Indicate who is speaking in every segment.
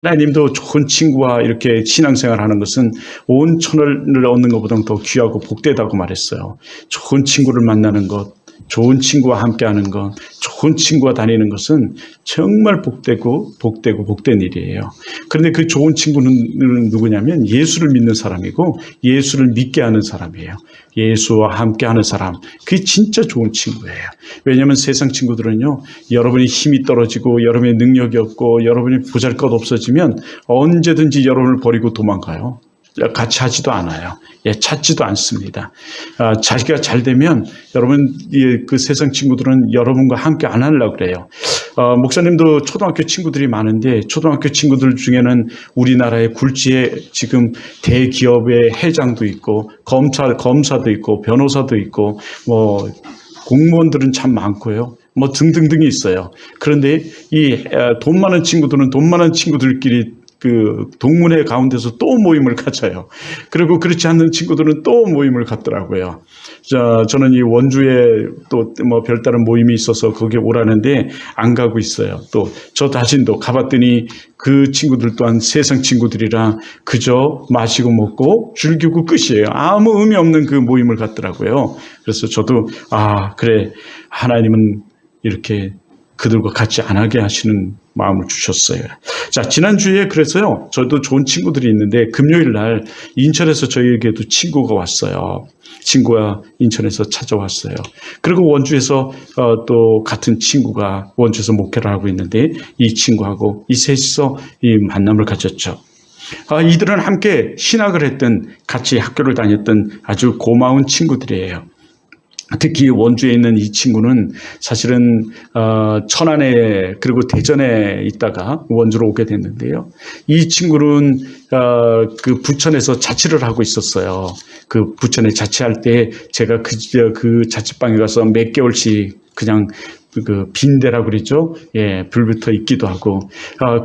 Speaker 1: 하나님도 좋은 친구와 이렇게 신앙생활 하는 것은 온 천을 얻는 것보다 더 귀하고 복되다고 말했어요. 좋은 친구를 만나는 것, 좋은 친구와 함께하는 것, 좋은 친구와 다니는 것은 정말 복된 일이에요. 그런데 그 좋은 친구는 누구냐면 예수를 믿는 사람이고 예수를 믿게 하는 사람이에요. 예수와 함께하는 사람, 그게 진짜 좋은 친구예요. 왜냐하면 세상 친구들은요, 여러분이 힘이 떨어지고 여러분의 능력이 없고 여러분이 보잘것없어지면 언제든지 여러분을 버리고 도망가요. 같이 하지도 않아요. 찾지도 않습니다. 자기가 잘 되면 여러분, 그 세상 친구들은 여러분과 함께 안 하려고 그래요. 목사님도 초등학교 친구들이 많은데 초등학교 친구들 중에는 우리나라의 굴지에 지금 대기업의 회장도 있고 검사도 있고 변호사도 있고 뭐 공무원들은 참 많고요. 뭐 등등등이 있어요. 그런데 이 돈 많은 친구들은 돈 많은 친구들끼리 그 동문회 가운데서 또 모임을 가져요. 그리고 그렇지 않는 친구들은 또 모임을 갖더라고요. 저는 이 원주에 또 뭐 별다른 모임이 있어서 거기에 오라는데 안 가고 있어요. 또 저 자신도 가봤더니 그 친구들 또한 세상 친구들이라 그저 마시고 먹고 즐기고 끝이에요. 아무 의미 없는 그 모임을 갖더라고요. 그래서 저도 그래, 하나님은 이렇게 그들과 같이 안 하게 하시는 마음을 주셨어요. 자, 지난주에 그래서요, 저도 좋은 친구들이 있는데 금요일 날 인천에서 저희에게도 친구가 왔어요. 친구가 인천에서 찾아왔어요. 그리고 원주에서 또 같은 친구가 원주에서 목회를 하고 있는데 이 친구하고 이 셋이서 이 만남을 가졌죠. 이들은 함께 신학을 했던, 같이 학교를 다녔던 아주 고마운 친구들이에요. 특히 원주에 있는 이 친구는 사실은 천안에 그리고 대전에 있다가 원주로 오게 됐는데요. 이 친구는 그 부천에서 자취를 하고 있었어요. 그 부천에 자취할 때 제가 그 자취방에 가서 몇 개월씩 그냥 그 빈대라고 그러죠. 불부터 있기도 하고,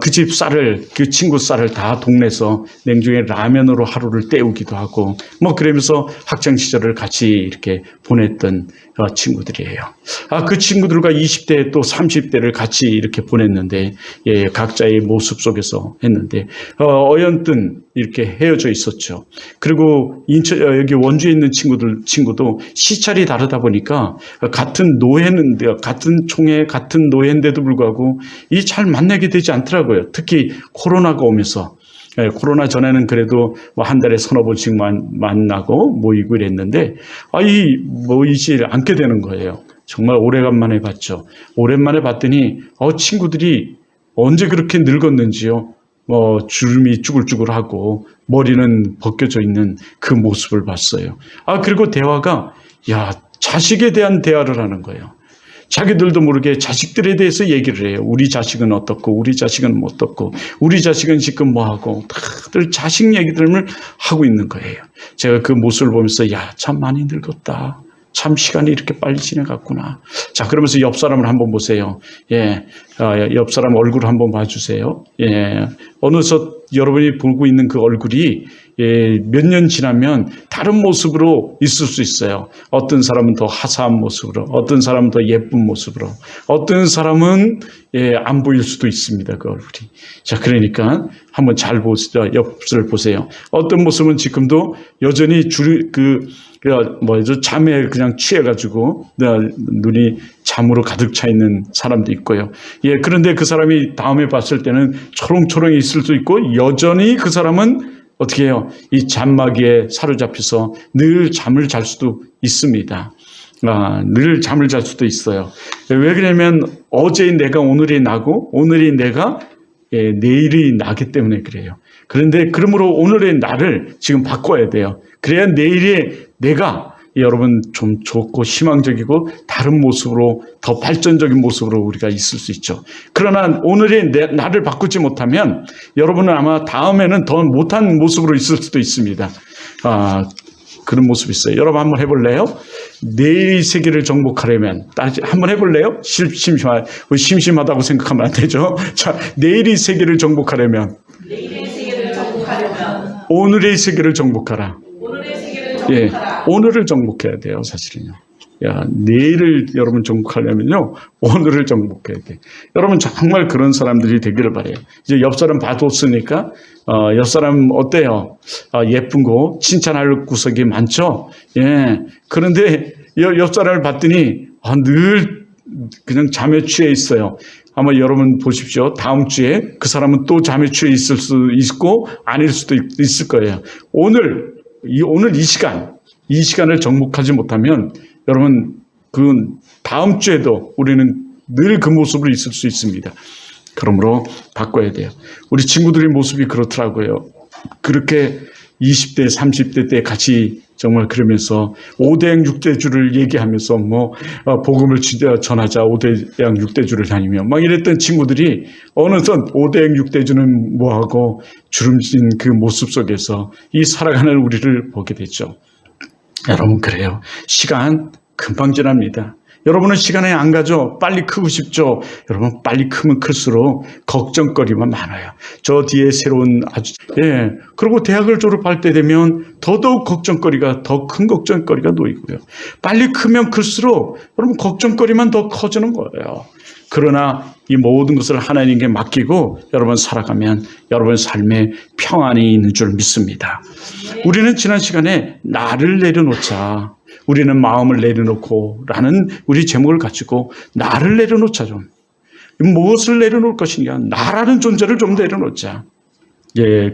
Speaker 1: 그 집 쌀을, 그 친구 쌀을 다 동네에서 냉장고에 라면으로 하루를 때우기도 하고, 뭐 그러면서 학창 시절을 같이 이렇게 보냈던 친구들이에요. 그 친구들과 20대 또 30대를 같이 이렇게 보냈는데, 각자의 모습 속에서 했는데, 어연튼 이렇게 헤어져 있었죠. 그리고 여기 원주에 있는 친구도 시찰이 다르다 보니까 같은 노예인데, 같은 총회, 같은 노예인데도 불구하고 이 잘 만나게 되지 않더라고요. 특히 코로나가 오면서. 코로나 전에는 그래도 한 달에 서너 번씩 만나고 모이고 이랬는데, 모이지 않게 되는 거예요. 정말 오래간만에 봤죠. 오랜만에 봤더니, 친구들이 언제 그렇게 늙었는지요. 주름이 쭈글쭈글하고 머리는 벗겨져 있는 그 모습을 봤어요. 그리고 대화가, 자식에 대한 대화를 하는 거예요. 자기들도 모르게 자식들에 대해서 얘기를 해요. 우리 자식은 어떻고, 우리 자식은 어떻고, 우리 자식은 지금 뭐하고, 다들 자식 얘기들을 하고 있는 거예요. 제가 그 모습을 보면서, 참 많이 늙었다. 참 시간이 이렇게 빨리 지나갔구나. 자, 그러면서 옆 사람을 한번 보세요. 옆 사람 얼굴을 한번 봐주세요. 어느덧 여러분이 보고 있는 그 얼굴이 몇 년 지나면 다른 모습으로 있을 수 있어요. 어떤 사람은 더 화사한 모습으로, 어떤 사람은 더 예쁜 모습으로, 어떤 사람은 안 보일 수도 있습니다. 그 얼굴이. 자, 그러니까 한번 잘 보세요. 옆을 보세요. 어떤 모습은 지금도 여전히 잠에 그냥 취해가지고 눈이 잠으로 가득 차 있는 사람도 있고요. 그런데 그 사람이 다음에 봤을 때는 초롱초롱 있을 수도 있고, 여전히 그 사람은 어떻게 해요? 이 잠마귀에 사로잡혀서 늘 잠을 잘 수도 있습니다. 늘 잠을 잘 수도 있어요. 왜 그러냐면 어제의 내가 오늘이 나고 오늘의 내가 내일이 나기 때문에 그래요. 그런데 그러므로 오늘의 나를 지금 바꿔야 돼요. 그래야 내일의 내가 여러분 좀 좋고 희망적이고 다른 모습으로, 더 발전적인 모습으로 우리가 있을 수 있죠. 그러나 오늘의 나를 바꾸지 못하면 여러분은 아마 다음에는 더 못한 모습으로 있을 수도 있습니다. 그런 모습이 있어요. 여러분 한번 해볼래요? 내일의 세계를 정복하려면, 한번 해볼래요? 심심하다고 생각하면 안 되죠. 자, 내일의 세계를 정복하려면 오늘의 세계를 정복하라. 오늘을 정복해야 돼요, 사실은요. 내일을 여러분 정복하려면요, 오늘을 정복해야 돼. 여러분 정말 그런 사람들이 되기를 바래요. 이제 옆 사람 봐뒀으니까 옆 사람 어때요? 예쁜 거 칭찬할 구석이 많죠. 예. 그런데 옆 사람을 봤더니 늘 그냥 잠에 취해 있어요. 아마 여러분 보십시오. 다음 주에 그 사람은 또 잠에 취해 있을 수 있고 아닐 수도 있을 거예요. 오늘 이 시간을 정복하지 못하면 여러분 그 다음 주에도 우리는 늘 그 모습으로 있을 수 있습니다. 그러므로 바꿔야 돼요. 우리 친구들의 모습이 그렇더라고요. 그렇게 20대, 30대 때 같이 정말 그러면서 5대양 6대주를 얘기하면서 복음을 전하자 5대양 6대주를 다니며 막 이랬던 친구들이 어느덧 5대양 6대주는 뭐하고 주름진 그 모습 속에서 이 살아가는 우리를 보게 됐죠. 여러분 그래요. 시간 금방 지납니다. 여러분은 시간에 안 가죠? 빨리 크고 싶죠? 여러분 빨리 크면 클수록 걱정거리만 많아요. 저 뒤에 새로운 그리고 대학을 졸업할 때 되면 더더욱 걱정거리가 더 큰 걱정거리가 놓이고요. 빨리 크면 클수록 여러분 걱정거리만 더 커지는 거예요. 그러나 이 모든 것을 하나님께 맡기고 여러분 살아가면 여러분 삶에 평안이 있는 줄 믿습니다. 우리는 지난 시간에 나를 내려놓자. 우리는 마음을 내려놓고 라는 우리 제목을 가지고 나를 내려놓자 좀. 무엇을 내려놓을 것이냐. 나라는 존재를 좀 내려놓자.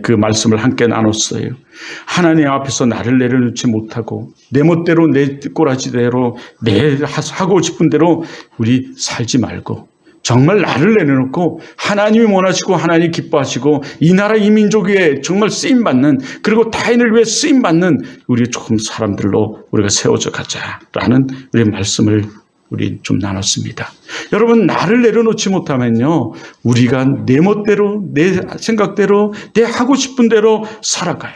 Speaker 1: 그 말씀을 함께 나눴어요. 하나님 앞에서 나를 내려놓지 못하고 내 멋대로 내 꼬라지대로 내 하고 싶은 대로 우리 살지 말고 정말 나를 내려놓고 하나님이 원하시고 하나님이 기뻐하시고 이 나라 이 민족 위에 정말 쓰임받는 그리고 타인을 위해 쓰임받는 우리 조금 사람들로 우리가 세워져 가자라는 우리의 말씀을 우리 좀 나눴습니다. 여러분 나를 내려놓지 못하면요 우리가 내 멋대로 내 생각대로 내 하고 싶은 대로 살아가요.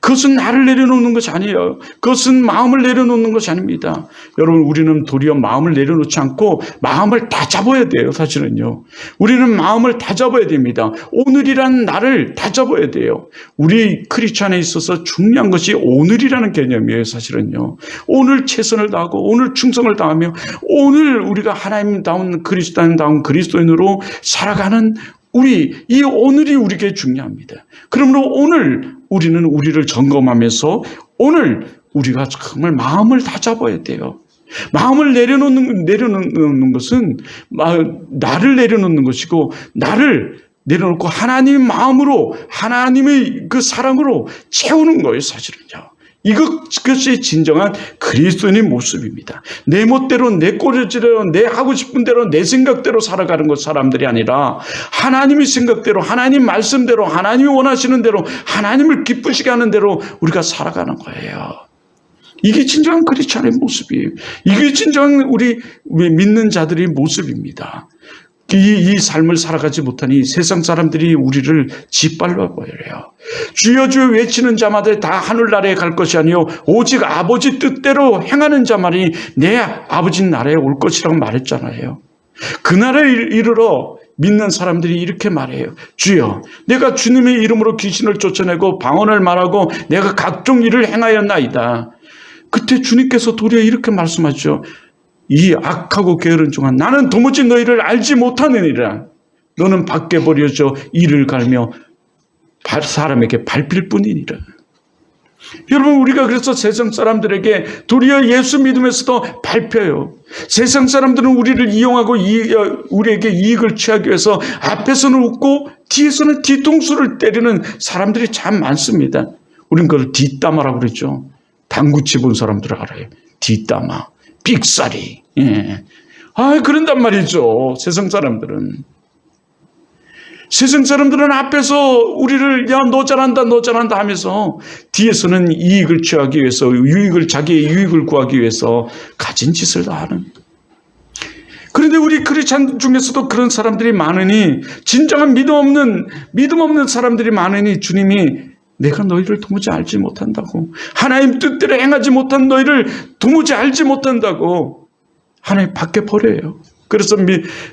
Speaker 1: 그것은 나를 내려놓는 것이 아니에요. 그것은 마음을 내려놓는 것이 아닙니다. 여러분 우리는 도리어 마음을 내려놓지 않고 마음을 다 잡아야 돼요. 사실은요. 우리는 마음을 다 잡아야 됩니다. 오늘이라는 날을 다 잡아야 돼요. 우리 크리스찬에 있어서 중요한 것이 오늘이라는 개념이에요. 사실은요. 오늘 최선을 다하고 오늘 충성을 다하며 오늘 우리가 하나님다운 그리스도인다운 그리스도인으로 살아가는 이 오늘이 우리에게 중요합니다. 그러므로 오늘 우리는 우리를 점검하면서 오늘 우리가 정말 마음을 다 잡아야 돼요. 마음을 내려놓는 것은 나를 내려놓는 것이고 나를 내려놓고 하나님의 마음으로 하나님의 그 사랑으로 채우는 거예요. 사실은요. 이것이 진정한 그리스도인의 모습입니다. 내 멋대로 내 꼬리대로 내 하고 싶은 대로 내 생각대로 살아가는 것 사람들이 아니라 하나님의 생각대로 하나님 말씀대로 하나님이 원하시는 대로 하나님을 기쁘시게 하는 대로 우리가 살아가는 거예요. 이게 진정한 크리스찬의 모습이에요. 이게 진정한 우리 믿는 자들의 모습입니다. 이 삶을 살아가지 못하니 세상 사람들이 우리를 짓밟아 버려요. 주여 주여 외치는 자마다 다 하늘나라에 갈 것이 아니요 오직 아버지 뜻대로 행하는 자만이 내 아버지 나라에 올 것이라고 말했잖아요. 그 나라에 이르러 믿는 사람들이 이렇게 말해요. 주여 내가 주님의 이름으로 귀신을 쫓아내고 방언을 말하고 내가 각종 일을 행하였나이다. 그때 주님께서 도리어 이렇게 말씀하죠. 이 악하고 게으른 종아 나는 도무지 너희를 알지 못하느니라. 너는 밖에 버려져 이를 갈며 사람에게 밟힐 뿐이니라. 여러분 우리가 그래서 세상 사람들에게 도리어 예수 믿으면서도 밟혀요. 세상 사람들은 우리를 이용하고 우리에게 이익을 취하기 위해서 앞에서는 웃고 뒤에서는 뒤통수를 때리는 사람들이 참 많습니다. 우린 그걸 뒷담화라고 그러죠. 당구치 본 사람들 알아요. 뒷담화. 삑사리. 그런단 말이죠. 세상 사람들은 앞에서 우리를 야 너 잘한다 하면서 뒤에서는 이익을 취하기 위해서 자기의 유익을 구하기 위해서 가진 짓을 다 하는. 그런데 우리 크리스찬 중에서도 그런 사람들이 많으니 진정한 믿음 없는 사람들이 많으니 주님이 내가 너희를 도무지 알지 못한다고 하나님 뜻대로 행하지 못한 너희를 도무지 알지 못한다고 하나님 밖에 버려요. 그래서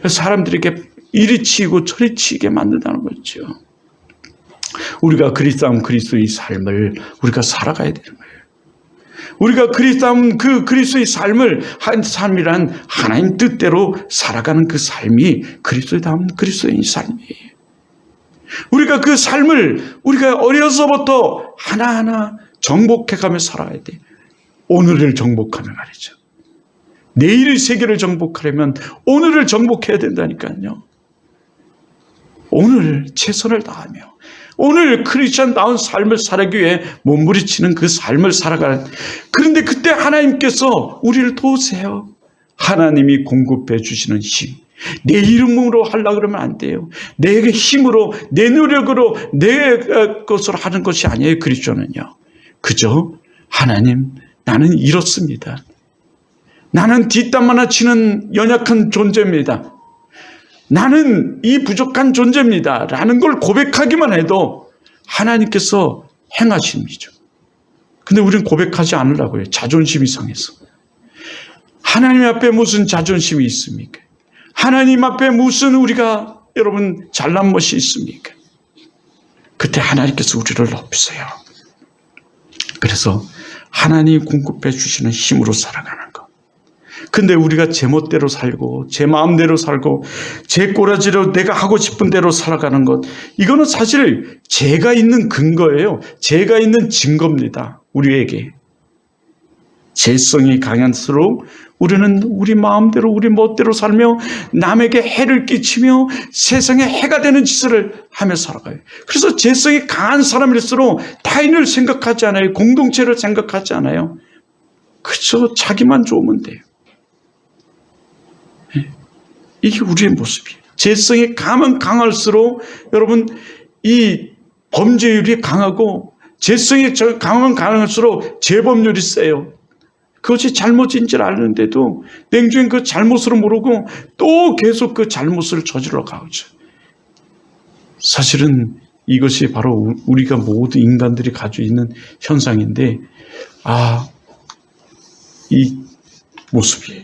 Speaker 1: 사람들에게 이리 치이고 저리 치게 만든다는 거죠. 우리가 그리스도의 삶을 우리가 살아가야 되는 거예요. 우리가 그리스도의 삶을 한 삶이란 하나님 뜻대로 살아가는 그 삶이 그리스도다운 그리스도인 삶이에요. 우리가 그 삶을 우리가 어려서부터 하나하나 정복해가며 살아야 돼. 오늘을 정복하며 말이죠. 내일의 세계를 정복하려면 오늘을 정복해야 된다니까요. 오늘 최선을 다하며 오늘 크리스천다운 삶을 살기 위해 몸부림치는 그 삶을 살아가는, 그런데 그때 하나님께서 우리를 도우세요. 하나님이 공급해 주시는 힘. 내 이름으로 하려고 그러면 안 돼요. 내 힘으로, 내 노력으로, 내 것으로 하는 것이 아니에요. 그리스도는요. 그저 하나님, 나는 이렇습니다. 나는 뒷담 하나 치는 연약한 존재입니다. 나는 이 부족한 존재입니다 라는 걸 고백하기만 해도 하나님께서 행하십니다. 근데 우리는 고백하지 않으려고 해요. 자존심이 상해서. 하나님 앞에 무슨 자존심이 있습니까? 하나님 앞에 무슨 우리가 여러분 잘난 것이 있습니까? 그때 하나님께서 우리를 높이세요. 그래서 하나님이 공급해 주시는 힘으로 살아가는 것. 근데 우리가 제 멋대로 살고 제 마음대로 살고 제 꼬라지로 내가 하고 싶은 대로 살아가는 것, 이거는 사실 죄가 있는 근거예요. 죄가 있는 증거입니다. 우리에게. 죄성이 강할수록 우리는 우리 마음대로 우리 멋대로 살며 남에게 해를 끼치며 세상에 해가 되는 짓을 하며 살아가요. 그래서 죄성이 강한 사람일수록 타인을 생각하지 않아요. 공동체를 생각하지 않아요. 그저 자기만 좋으면 돼요. 이게 우리의 모습이에요. 죄성이 강하면 강할수록 여러분 이 범죄율이 강하고, 죄성이 강하면 강할수록 재범률이 세요. 그것이 잘못인 줄 아는데도 냉정히 그 잘못으로 모르고 또 계속 그 잘못을 저질러 가죠. 사실은 이것이 바로 우리가 모두 인간들이 가지고 있는 현상인데, 이 모습이에요.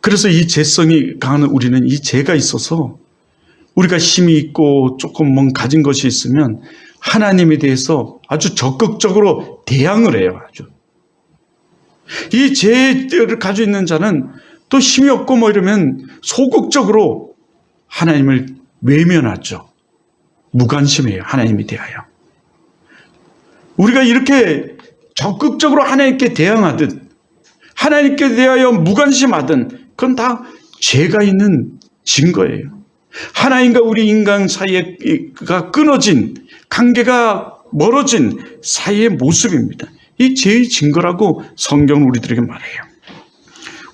Speaker 1: 그래서 이 죄성이 강한 우리는 이 죄가 있어서 우리가 힘이 있고 조금 뭔 가진 것이 있으면 하나님에 대해서 아주 적극적으로 대항을 해요. 아주. 이 죄를 가지고 있는 자는 또 힘이 없고 뭐 이러면 소극적으로 하나님을 외면하죠. 무관심해요. 하나님에 대하여. 우리가 이렇게 적극적으로 하나님께 대항하듯 하나님께 대하여 무관심하든 그건 다 죄가 있는 증거예요. 하나님과 우리 인간 사이가 끊어진, 관계가 멀어진 사이의 모습입니다. 이 죄의 증거라고 성경은 우리들에게 말해요.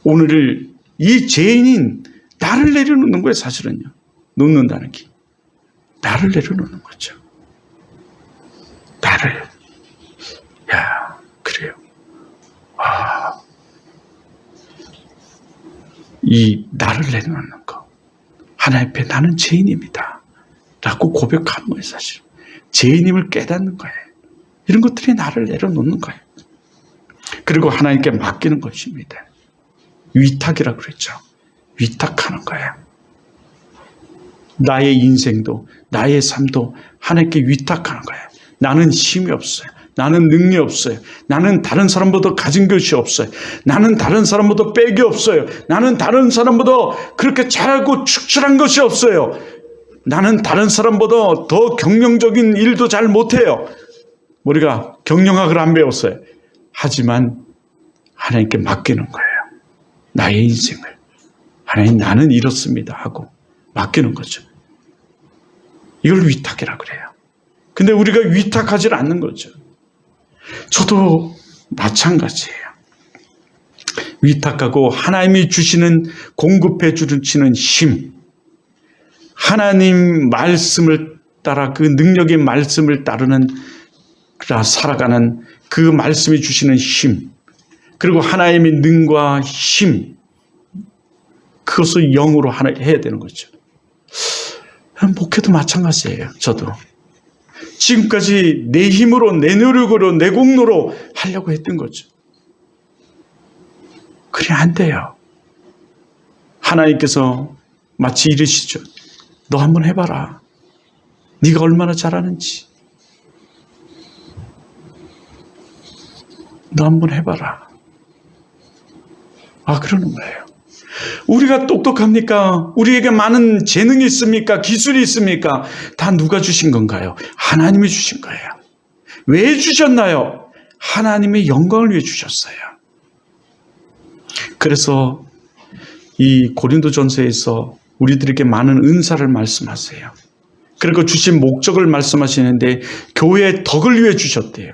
Speaker 1: 오늘 이 죄인인 나를 내려놓는 거예요. 사실은요. 놓는다는 게 나를 내려놓는 거죠. 나를. 그래요. 이 나를 내려놓는 거. 하나님 앞에 나는 죄인입니다 라고 고백하는 거예요. 사실 죄인임을 깨닫는 거예요. 이런 것들이 나를 내려놓는 거예요. 그리고 하나님께 맡기는 것입니다. 위탁이라고 그랬죠. 위탁하는 거예요. 나의 인생도 나의 삶도 하나님께 위탁하는 거예요. 나는 힘이 없어요. 나는 능력이 없어요. 나는 다른 사람보다 가진 것이 없어요. 나는 다른 사람보다 빽이 없어요. 나는 다른 사람보다 그렇게 잘하고 축출한 것이 없어요. 나는 다른 사람보다 더 경영적인 일도 잘 못해요. 우리가 경영학을 안 배웠어요. 하지만 하나님께 맡기는 거예요. 나의 인생을. 하나님 나는 이렇습니다 하고 맡기는 거죠. 이걸 위탁이라고 그래요. 근데 우리가 위탁하지 않는 거죠. 저도 마찬가지예요. 위탁하고 하나님이 주시는 공급해 주시는 힘, 하나님 말씀을 따라 그 능력의 말씀을 따르는 살아가는 그 말씀이 주시는 힘, 그리고 하나님의 능과 힘, 그것을 영으로 해야 되는 거죠. 목회도 마찬가지예요. 저도 지금까지 내 힘으로 내 노력으로 내 공로로 하려고 했던 거죠. 그래 안 돼요. 하나님께서 마치 이르시죠. 너 한번 해봐라. 네가 얼마나 잘하는지. 너 한번 해봐라. 그러는 거예요. 우리가 똑똑합니까? 우리에게 많은 재능이 있습니까? 기술이 있습니까? 다 누가 주신 건가요? 하나님이 주신 거예요. 왜 주셨나요? 하나님의 영광을 위해 주셨어요. 그래서 이 고린도전서에서 우리들에게 많은 은사를 말씀하세요. 그리고 주신 목적을 말씀하시는데 교회의 덕을 위해 주셨대요.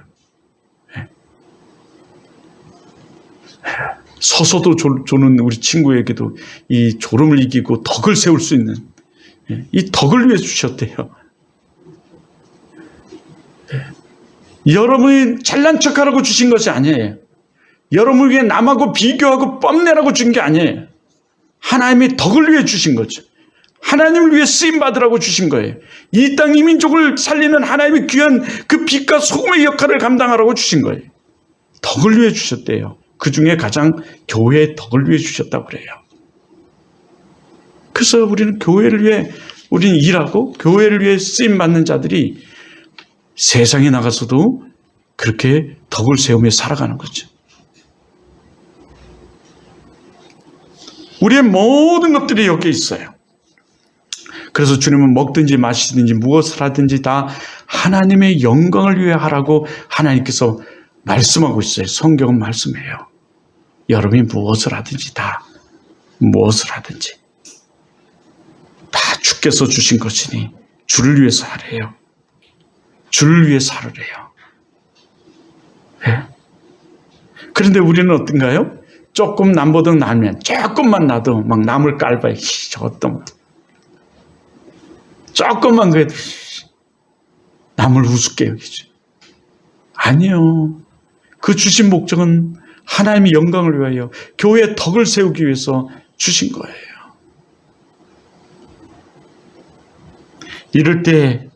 Speaker 1: 서서도 조는 우리 친구에게도 이 졸음을 이기고 덕을 세울 수 있는 이 덕을 위해 주셨대요. 여러분이 잘난 척하라고 주신 것이 아니에요. 여러분에게 남하고 비교하고 뽐내라고 준 게 아니에요. 하나님의 덕을 위해 주신 거죠. 하나님을 위해 쓰임받으라고 주신 거예요. 이 땅 이민족을 살리는 하나님의 귀한 그 빛과 소금의 역할을 감당하라고 주신 거예요. 덕을 위해 주셨대요. 그 중에 가장 교회의 덕을 위해 주셨다고 그래요. 그래서 우리는 교회를 위해 우리는 일하고 교회를 위해 쓰임받는 자들이 세상에 나가서도 그렇게 덕을 세우며 살아가는 거죠. 우리의 모든 것들이 여기에 있어요. 그래서 주님은 먹든지 마시든지 무엇을 하든지 다 하나님의 영광을 위해 하라고 하나님께서 말씀하고 있어요. 성경은 말씀해요. 여러분이 무엇을 하든지 다 무엇을 하든지 다 주께서 주신 것이니 주를 위해서 하래요. 주를 위해서 하래요. 네? 그런데 우리는 어떤가요? 조금 남보다 나면 조금만 나도 막 남을 깔봐요. 저것도 조금만 그래도 남을 우습게 여기죠. 아니요. 그 주신 목적은 하나님의 영광을 위하여 교회의 덕을 세우기 위해서 주신 거예요. 이럴 때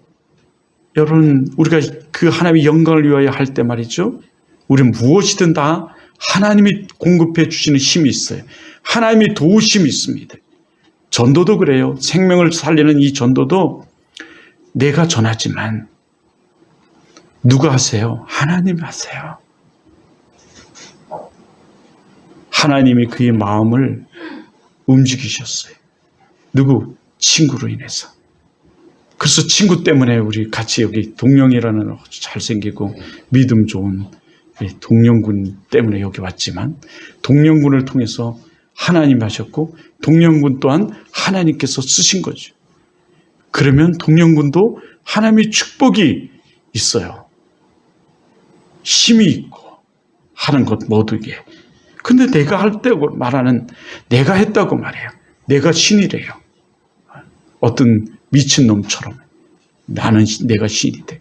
Speaker 1: 여러분 우리가 그 하나님의 영광을 위하여 할 때 말이죠. 우리는 무엇이든 다 하나님이 공급해 주시는 힘이 있어요. 하나님이 도우심이 있습니다. 전도도 그래요. 생명을 살리는 이 전도도 내가 전하지만 누가 하세요? 하나님이 하세요. 하나님이 그의 마음을 움직이셨어요. 누구? 친구로 인해서. 그래서 친구 때문에 우리 같이 여기 동령이라는 잘생기고 믿음 좋은 동령군 때문에 여기 왔지만 동령군을 통해서 하나님 하셨고 동령군 또한 하나님께서 쓰신 거죠. 그러면 동령군도 하나님의 축복이 있어요. 힘이 있고 하는 것 모두게. 근데 내가 할 때 말하는 내가 했다고 말해요. 내가 신이래요. 어떤 미친놈처럼 나는 내가 신이 돼.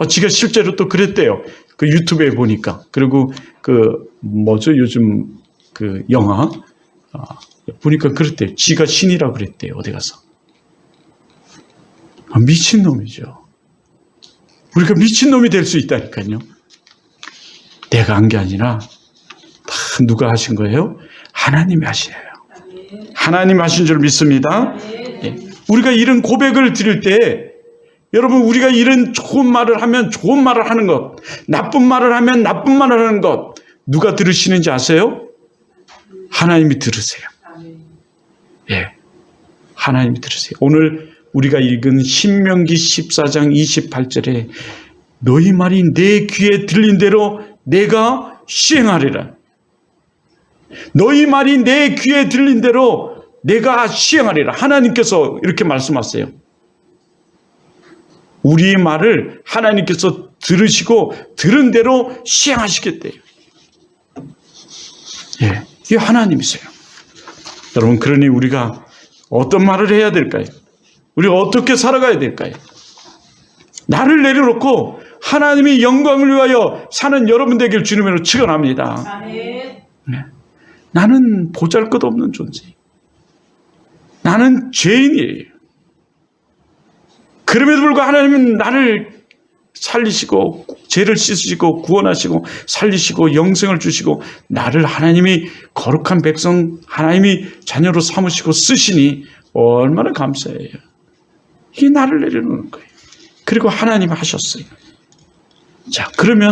Speaker 1: 지가 실제로 또 그랬대요. 그 유튜브에 보니까. 그리고 요즘 그 영화 보니까 그랬대요. 지가 신이라고 그랬대요. 어디 가서. 미친놈이죠. 우리가 미친놈이 될 수 있다니까요. 내가 한 게 아니라 다 누가 하신 거예요? 하나님이 하시에요. 하나님 하신 줄 믿습니다. 우리가 이런 고백을 드릴 때 여러분 우리가 이런 좋은 말을 하면 좋은 말을 하는 것, 나쁜 말을 하면 나쁜 말을 하는 것 누가 들으시는지 아세요? 하나님이 들으세요. 예, 하나님이 들으세요. 오늘 우리가 읽은 신명기 14장 28절에 너희 말이 내 귀에 들린 대로 내가 시행하리라. 너희 말이 내 귀에 들린 대로 내가 시행하리라. 하나님께서 이렇게 말씀하세요. 우리의 말을 하나님께서 들으시고 들은 대로 시행하시겠대요. 예, 이게 하나님이세요. 여러분 그러니 우리가 어떤 말을 해야 될까요? 우리가 어떻게 살아가야 될까요? 나를 내려놓고 하나님의 영광을 위하여 사는 여러분 되길 주님으로 축원합니다. 네. 나는 보잘것없는 존재. 나는 죄인이에요. 그럼에도 불구하고 하나님은 나를 살리시고 죄를 씻으시고 구원하시고 살리시고 영생을 주시고 나를 하나님이 거룩한 백성 하나님이 자녀로 삼으시고 쓰시니 얼마나 감사해요. 이게 나를 내려놓는 거예요. 그리고 하나님 하셨어요. 자, 그러면